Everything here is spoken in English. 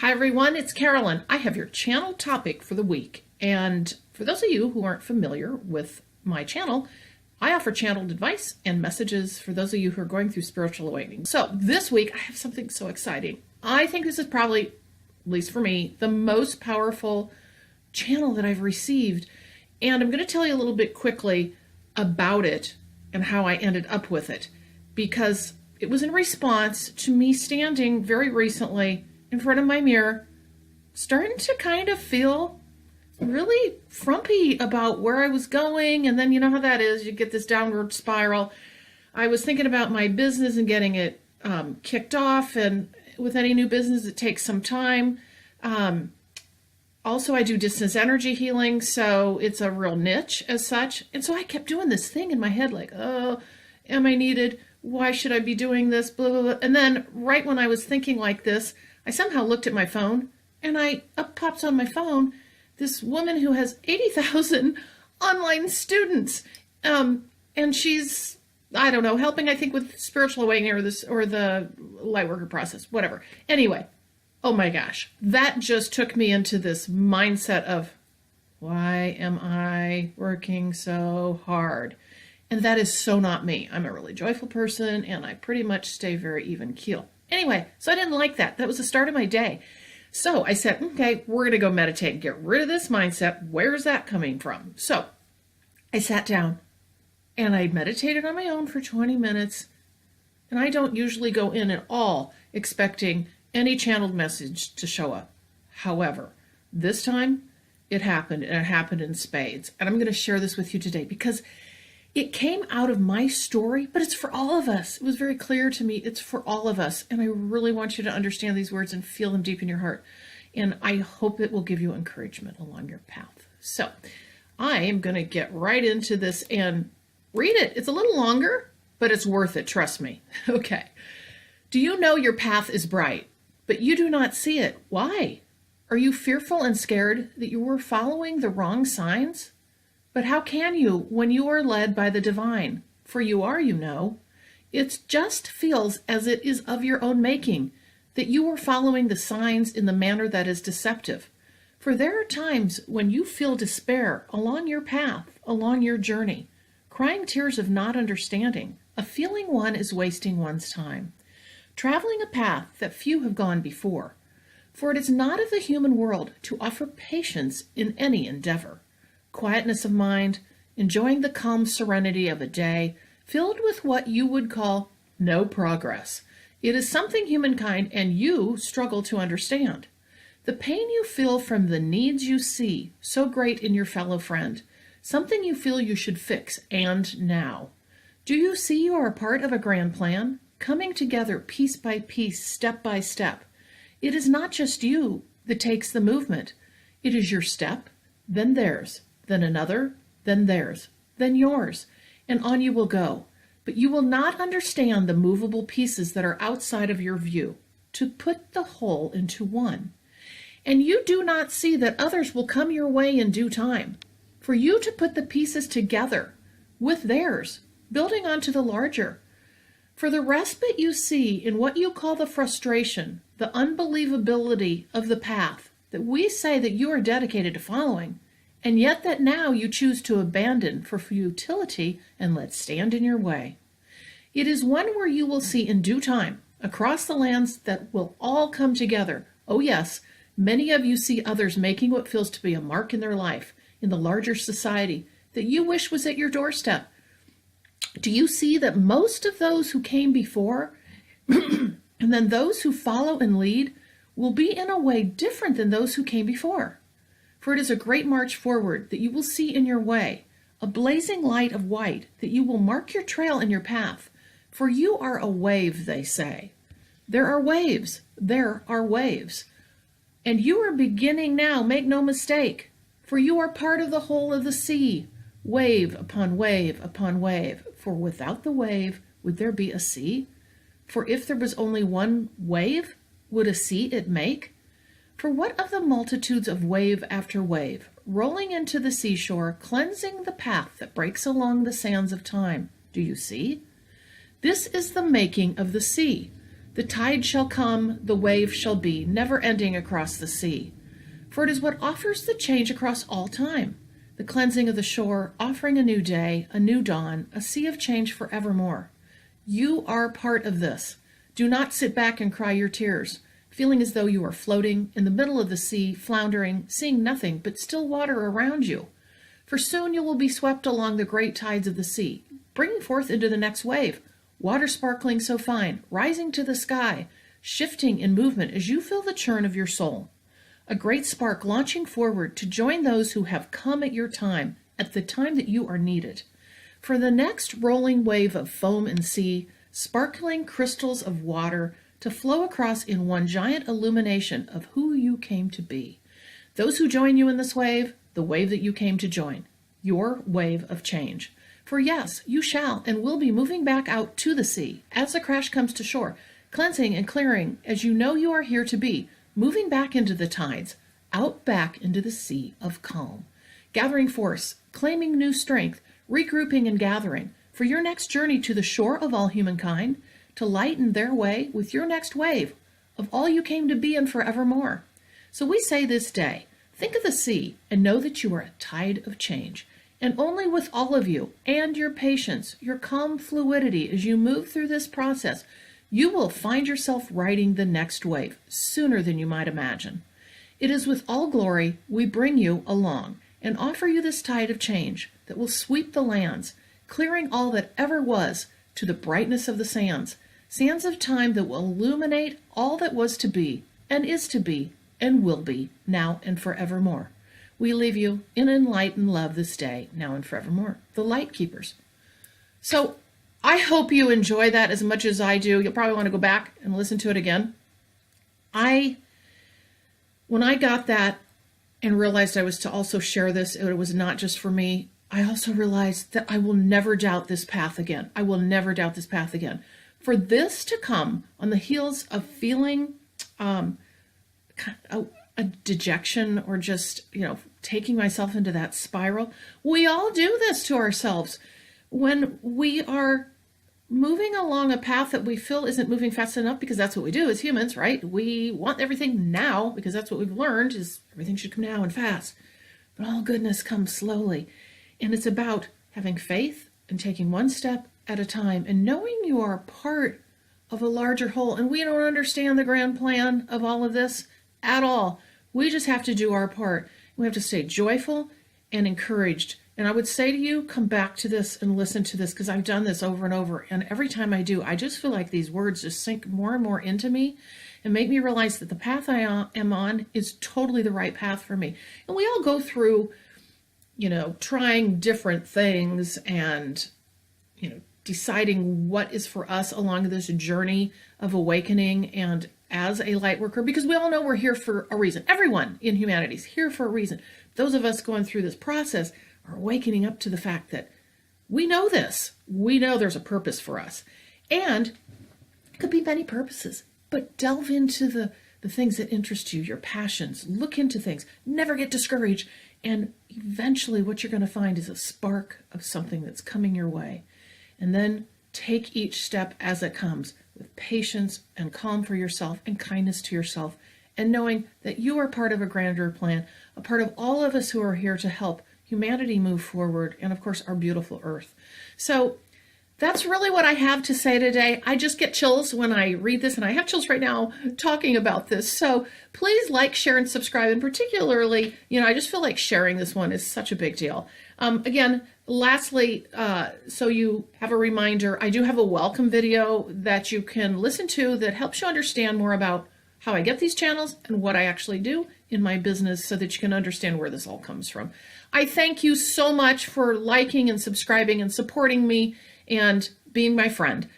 Hi everyone, it's Carolyn. I have your channel topic for the week. And for those of you who aren't familiar with my channel, I offer channeled advice and messages for those of you who are going through spiritual awakening. So this week I have something so exciting. I think this is probably, at least for me, the most powerful channel that I've received. And I'm going to tell you a little bit quickly about it and how I ended up with it, because it was in response to me standing very recently in front of my mirror, starting to kind of feel really frumpy about where I was going. And then you know how that is, you get this downward spiral. I was thinking about my business and getting it kicked off, and with any new business it takes some time. Also, I do distance energy healing, so it's a real niche as such. And so I kept doing this thing in my head like, oh, am I needed? Why should I be doing this? Blah, blah, blah. And then right when I was thinking like this, I somehow looked at my phone, and up pops on my phone this woman who has 80,000 online students. And she's, I don't know, helping, I think, with spiritual awakening or the Lightworker process, whatever. Anyway, oh my gosh, that just took me into this mindset of, why am I working so hard? And that is so not me. I'm a really joyful person, and I pretty much stay very even keel. Anyway, so I didn't like that. That was the start of my day. So I said, okay, we're going to go meditate and get rid of this mindset. Where's that coming from? So I sat down and I meditated on my own for 20 minutes. And I don't usually go in at all expecting any channeled message to show up. However, this time it happened, and it happened in spades. And I'm going to share this with you today because it came out of my story, but it's for all of us. It was very clear to me. It's for all of us. And I really want you to understand these words and feel them deep in your heart. And I hope it will give you encouragement along your path. So I am going to get right into this and read it. It's a little longer, but it's worth it. Trust me. Okay. Do you know your path is bright, but you do not see it? Why? Are you fearful and scared that you were following the wrong signs? But how can you when you are led by the divine? For you are, you know. It just feels as it is of your own making, that you are following the signs in the manner that is deceptive. For there are times when you feel despair along your path, along your journey, crying tears of not understanding, a feeling one is wasting one's time, traveling a path that few have gone before. For it is not of the human world to offer patience in any endeavor. Quietness of mind, enjoying the calm serenity of a day filled with what you would call no progress. It is something humankind and you struggle to understand. The pain you feel from the needs you see so great in your fellow friend, something you feel you should fix, and now. Do you see you are a part of a grand plan, coming together piece by piece, step by step? It is not just you that takes the movement. It is your step, then theirs, then another, then theirs, then yours, and on you will go. But you will not understand the movable pieces that are outside of your view, to put the whole into one. And you do not see that others will come your way in due time, for you to put the pieces together with theirs, building onto the larger. For the respite you see in what you call the frustration, the unbelievability of the path that we say that you are dedicated to following, and yet that now you choose to abandon for futility and let stand in your way. It is one where you will see in due time, across the lands, that will all come together. Oh yes, many of you see others making what feels to be a mark in their life, in the larger society, that you wish was at your doorstep. Do you see that most of those who came before, and then those who follow and lead, will be in a way different than those who came before? For it is a great march forward that you will see in your way, a blazing light of white that you will mark your trail in your path. For you are a wave, they say. There are waves. There are waves. And you are beginning now, make no mistake, for you are part of the whole of the sea, wave upon wave upon wave. For without the wave, would there be a sea? For if there was only one wave, would a sea it make? For what of the multitudes of wave after wave, rolling into the seashore, cleansing the path that breaks along the sands of time? Do you see? This is the making of the sea. The tide shall come, the wave shall be, never ending across the sea. For it is what offers the change across all time, the cleansing of the shore, offering a new day, a new dawn, a sea of change forevermore. You are part of this. Do not sit back and cry your tears, feeling as though you are floating in the middle of the sea, floundering, seeing nothing but still water around you. For soon you will be swept along the great tides of the sea, bringing forth into the next wave, water sparkling so fine, rising to the sky, shifting in movement as you feel the churn of your soul. A great spark launching forward to join those who have come at your time, at the time that you are needed. For the next rolling wave of foam and sea, sparkling crystals of water to flow across in one giant illumination of who you came to be. Those who join you in this wave, the wave that you came to join, your wave of change. For yes, you shall and will be moving back out to the sea as the crash comes to shore, cleansing and clearing as you know you are here to be, moving back into the tides, out back into the sea of calm, gathering force, claiming new strength, regrouping and gathering for your next journey to the shore of all humankind, to lighten their way with your next wave of all you came to be and forevermore. So we say this day, think of the sea and know that you are a tide of change. And only with all of you and your patience, your calm fluidity as you move through this process, you will find yourself riding the next wave sooner than you might imagine. It is with all glory we bring you along and offer you this tide of change that will sweep the lands, clearing all that ever was to the brightness of the sands, sands of time that will illuminate all that was to be and is to be and will be now and forevermore. We leave you in enlightened love this day, now and forevermore. The Lightkeepers. So I hope you enjoy that as much as I do. You'll probably want to go back and listen to it again. When I got that and realized I was to also share this, it was not just for me, I also realized that I will never doubt this path again. I will never doubt this path again. For this to come on the heels of feeling a dejection or just, taking myself into that spiral. We all do this to ourselves when we are moving along a path that we feel isn't moving fast enough, because that's what we do as humans, right? We want everything now because that's what we've learned is everything should come now and fast. But all goodness comes slowly. And it's about having faith and taking one step at a time and knowing you are part of a larger whole. And we don't understand the grand plan of all of this at all. We just have to do our part. We have to stay joyful and encouraged. And I would say to you, come back to this and listen to this, because I've done this over and over. And every time I do, I just feel like these words just sink more and more into me and make me realize that the path I am on is totally the right path for me. And we all go through, trying different things and, deciding what is for us along this journey of awakening and as a light worker, because we all know we're here for a reason. Everyone in humanity is here for a reason. Those of us going through this process are awakening up to the fact that we know this. We know there's a purpose for us. And it could be many purposes, but delve into the things that interest you, your passions. Look into things. Never get discouraged. And eventually what you're going to find is a spark of something that's coming your way. And then take each step as it comes with patience and calm for yourself and kindness to yourself, and knowing that you are part of a grander plan, a part of all of us who are here to help humanity move forward, and of course our beautiful earth. So that's really what I have to say today. I just get chills when I read this, and I have chills right now talking about this. So please like, share, and subscribe. And particularly, I just feel like sharing this one is such a big deal. Again, lastly, so you have a reminder, I do have a welcome video that you can listen to that helps you understand more about how I get these channels and what I actually do in my business, so that you can understand where this all comes from. I thank you so much for liking and subscribing and supporting me and being my friend.